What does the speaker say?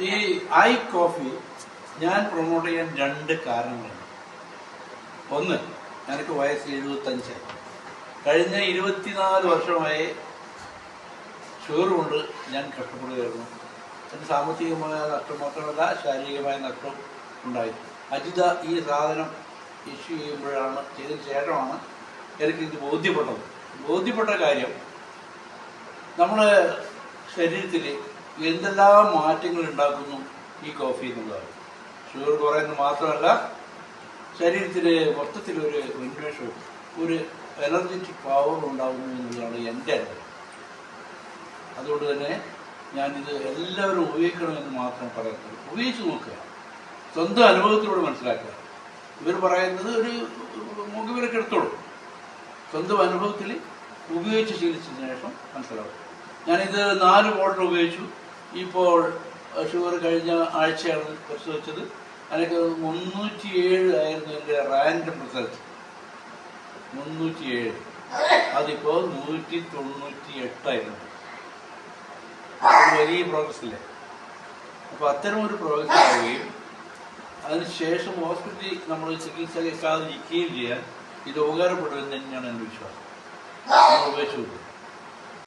ഈ I coffee ഞാൻ promote ചെയ്യാൻ രണ്ട് കാരണങ്ങളുണ്ട്. ഒന്ന്, എനിക്ക് വയസ്സ് 75. കഴിഞ്ഞ 24 വർഷമായി ഷുഗർ കൊണ്ട് ഞാൻ കഷ്ടപ്പെടുകയായിരുന്നു. അതിന് സാമ്പത്തികമായ നഷ്ടം മാത്രമല്ല, ശാരീരികമായ നഷ്ടം ഉണ്ടായി. അജിത ഈ സാധനം ഇഷ്യൂ ചെയ്തതിന് ശേഷമാണ് എനിക്കിത് ബോധ്യപ്പെട്ട കാര്യം നമ്മുടെ ശരീരത്തിൽ എന്തെല്ലാം മാറ്റങ്ങൾ ഉണ്ടാക്കുന്നു ഈ കോഫി എന്നുള്ളതാണ്. ഷുഗർ കുറയുന്നത് മാത്രമല്ല, ശരീരത്തിൽ മൊത്തത്തിലൊരു ഉന്മേഷവും ഒരു എനർജറ്റിക് പവർ ഉണ്ടാകുന്നു എന്നുള്ളതാണ് എൻ്റെ അനുഭവം. അതുകൊണ്ട് തന്നെ ഞാനിത് എല്ലാവരും ഉപയോഗിക്കണമെന്ന് മാത്രം പറയുന്നത്. ഉപയോഗിച്ച് നോക്കുക, സ്വന്തം അനുഭവത്തിലൂടെ മനസ്സിലാക്കുക. ഇവർ പറയുന്നത് ഒരു മുഖവിലൊക്കെ എടുത്തോളൂ. സ്വന്തം അനുഭവത്തിൽ ഉപയോഗിച്ച് ശീലിച്ചതിന് ശേഷം മനസ്സിലാവും. ഞാനിത് 4 ബോട്ടിൽ ഉപയോഗിച്ചു. ഇപ്പോൾ ഷുഗർ കഴിഞ്ഞ ആഴ്ചയാണ് പരിശോധിച്ചത്. എനിക്ക് 307 ആയിരുന്നു എൻ്റെ റാൻഡം റിസൾട്ട്. 307. അതിപ്പോൾ 198 ആയിരുന്നു. വലിയ പ്രോഗ്രസ് ഇല്ലേ? അപ്പോൾ അത്തരം ഒരു പ്രോഗ്രസ് ആവുകയും അതിനുശേഷം ഹോസ്പിറ്റലിൽ നമ്മൾ ചികിത്സ കേൾക്കാതിരിക്കുകയും ചെയ്യാൻ ഇത് ഉപകാരപ്പെടുമെന്ന് തന്നെയാണ് എൻ്റെ വിശ്വാസം. ഉപയോഗിച്ചു.